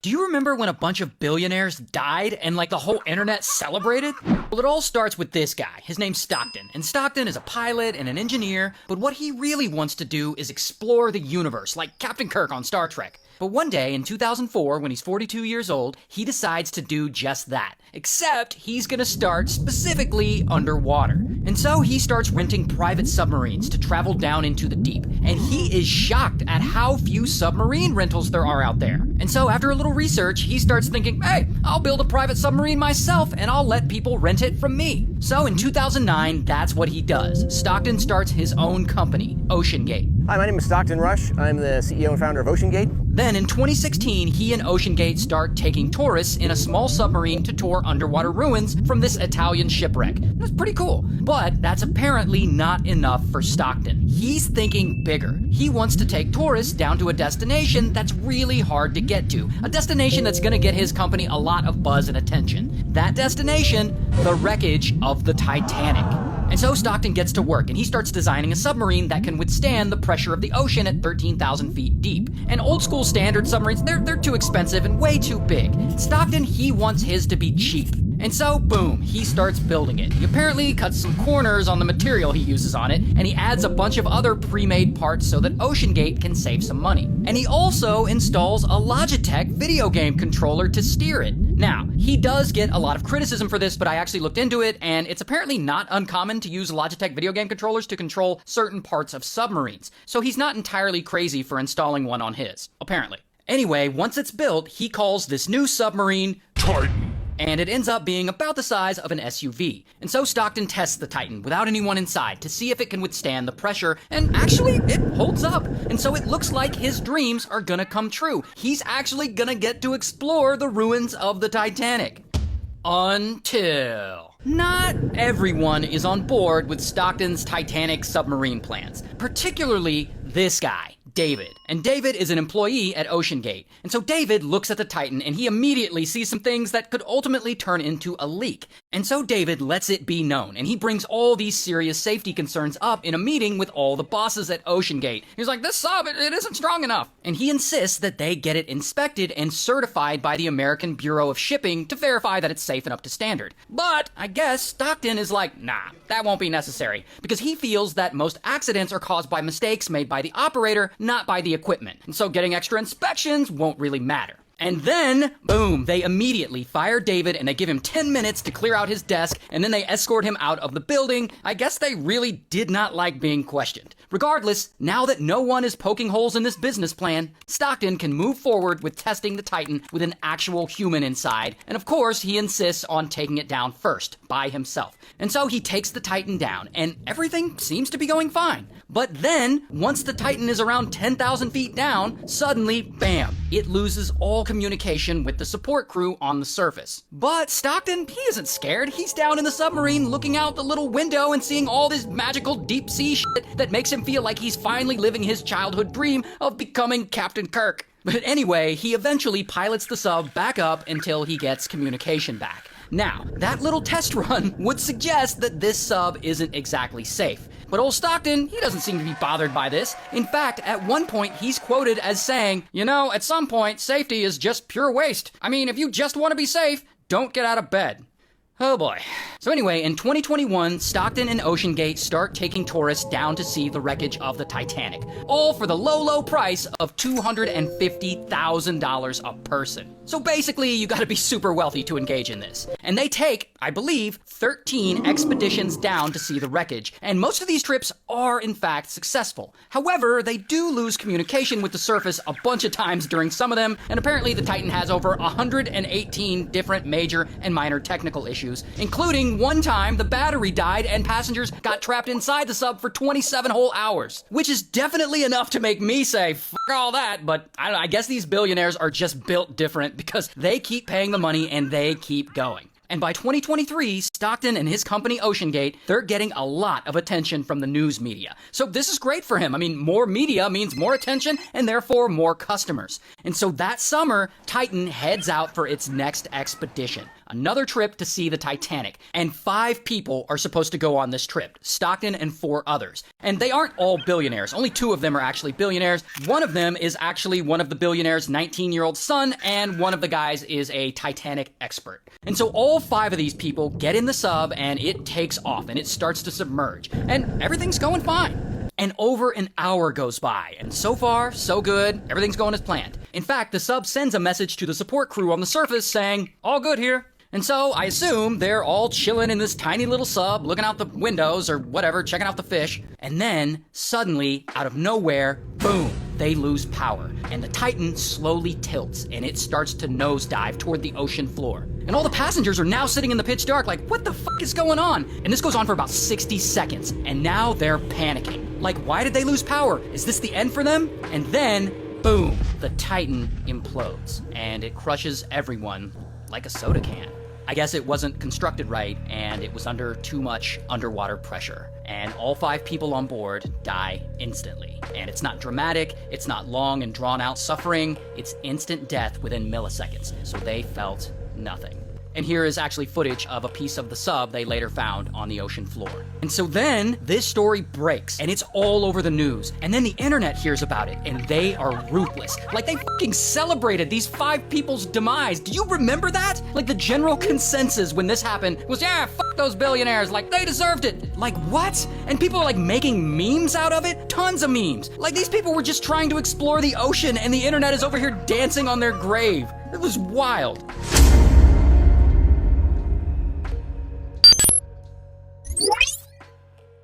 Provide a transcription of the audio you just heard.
Do you remember when a bunch of billionaires died and like the whole internet celebrated? Well, it all starts with this guy. His name's Stockton. And Stockton is a pilot and an engineer, but what he really wants to do is explore the universe, like Captain Kirk on Star Trek. But one day in 2004, when he's 42 years old, he decides to do just that. Except he's gonna start specifically underwater. And so he starts renting private submarines to travel down into the deep. And he is shocked at how few submarine rentals there are out there. And so after a little research, he starts thinking, hey, I'll build a private submarine myself and I'll let people rent it from me. So in 2009, that's what he does. Stockton starts his own company, OceanGate. Hi, my name is Stockton Rush. I'm the CEO and founder of OceanGate. Then in 2016, he and OceanGate start taking tourists in a small submarine to tour underwater ruins from this Italian shipwreck. That's pretty cool. But that's apparently not enough for Stockton. He's thinking bigger. He wants to take tourists down to a destination that's really hard to get to. A destination that's gonna get his company a lot of buzz and attention. That destination, the wreckage of the Titanic. And so Stockton gets to work, and he starts designing a submarine that can withstand the pressure of the ocean at 13,000 feet deep. And old school standard submarines, they're too expensive and way too big. Stockton, he wants his to be cheap. And so, boom, he starts building it. He apparently cuts some corners on the material he uses on it, and he adds a bunch of other pre-made parts so that OceanGate can save some money. And he also installs a Logitech video game controller to steer it. Now, he does get a lot of criticism for this, but I actually looked into it, and it's apparently not uncommon to use Logitech video game controllers to control certain parts of submarines. So he's not entirely crazy for installing one on his, apparently. Anyway, once it's built, he calls this new submarine Titan. And it ends up being about the size of an SUV. And so Stockton tests the Titan without anyone inside to see if it can withstand the pressure, and actually, it holds up. And so it looks like his dreams are gonna come true. He's actually gonna get to explore the ruins of the Titanic. Until... Not everyone is on board with Stockton's Titanic submarine plans, particularly this guy, David. And David is an employee at OceanGate. And so David looks at the Titan and he immediately sees some things that could ultimately turn into a leak. And so David lets it be known, and he brings all these serious safety concerns up in a meeting with all the bosses at OceanGate. He's like, this sub, it isn't strong enough. And he insists that they get it inspected and certified by the American Bureau of Shipping to verify that it's safe and up to standard. But I guess Stockton is like, nah, that won't be necessary, because he feels that most accidents are caused by mistakes made by the operator, not by the equipment. And so getting extra inspections won't really matter. And then, boom, they immediately fire David and they give him 10 minutes to clear out his desk, and then they escort him out of the building. I guess they really did not like being questioned. Regardless, now that no one is poking holes in this business plan, Stockton can move forward with testing the Titan with an actual human inside. And of course, he insists on taking it down first, by himself. And so he takes the Titan down, and everything seems to be going fine. But then, once the Titan is around 10,000 feet down, suddenly, bam, it loses all communication with the support crew on the surface. But Stockton, he isn't scared. He's down in the submarine looking out the little window and seeing all this magical deep sea shit that makes him feel like he's finally living his childhood dream of becoming Captain Kirk. But anyway, he eventually pilots the sub back up until he gets communication back. Now, that little test run would suggest that this sub isn't exactly safe. But old Stockton, he doesn't seem to be bothered by this. In fact, at one point, he's quoted as saying, you know, at some point, safety is just pure waste. I mean, if you just want to be safe, don't get out of bed. Oh boy. So anyway, in 2021, Stockton and OceanGate start taking tourists down to see the wreckage of the Titanic, all for the low, low price of $250,000 a person. So basically, you gotta be super wealthy to engage in this. And they take, I believe, 13 expeditions down to see the wreckage, and most of these trips are, in fact, successful. However, they do lose communication with the surface a bunch of times during some of them, and apparently the Titan has over 118 different major and minor technical issues, including one time the battery died and passengers got trapped inside the sub for 27 whole hours. Which is definitely enough to make me say, f*** all that, but I don't know, I guess these billionaires are just built different because they keep paying the money and they keep going. And by 2023, Stockton and his company OceanGate, they're getting a lot of attention from the news media. So this is great for him. I mean, more media means more attention and therefore more customers. And so that summer, Titan heads out for its next expedition. another trip to see the Titanic. And 5 people are supposed to go on this trip, Stockton and 4 others. And they aren't all billionaires. Only 2 of them are actually billionaires. One of them is actually one of the billionaire's 19-year-old son, and one of the guys is a Titanic expert. And so all 5 of these people get in the sub, and it takes off, and it starts to submerge. And everything's going fine. And over an hour goes by, and so far, so good, everything's going as planned. In fact, the sub sends a message to the support crew on the surface saying, all good here. And so I assume they're all chilling in this tiny little sub, looking out the windows or whatever, checking out the fish. And then, suddenly, out of nowhere, boom, they lose power. And the Titan slowly tilts, and it starts to nosedive toward the ocean floor. And all the passengers are now sitting in the pitch dark like, what the fuck is going on? And this goes on for about 60 seconds, and now they're panicking. Like, why did they lose power? Is this the end for them? And then, boom, the Titan implodes, and it crushes everyone like a soda can. I guess it wasn't constructed right, and it was under too much underwater pressure. And all 5 people on board die instantly. And it's not dramatic, it's not long and drawn out suffering, it's instant death within milliseconds. So they felt nothing. And here is actually footage of a piece of the sub they later found on the ocean floor. And so then this story breaks, and it's all over the news. And then the internet hears about it, and they are ruthless. Like, they fucking celebrated these 5 people's demise. Do you remember that? Like, the general consensus when this happened was, yeah, fuck those billionaires. Like, they deserved it. Like, what? And people are like making memes out of it? Tons of memes. Like, these people were just trying to explore the ocean, and the internet is over here dancing on their grave. It was wild.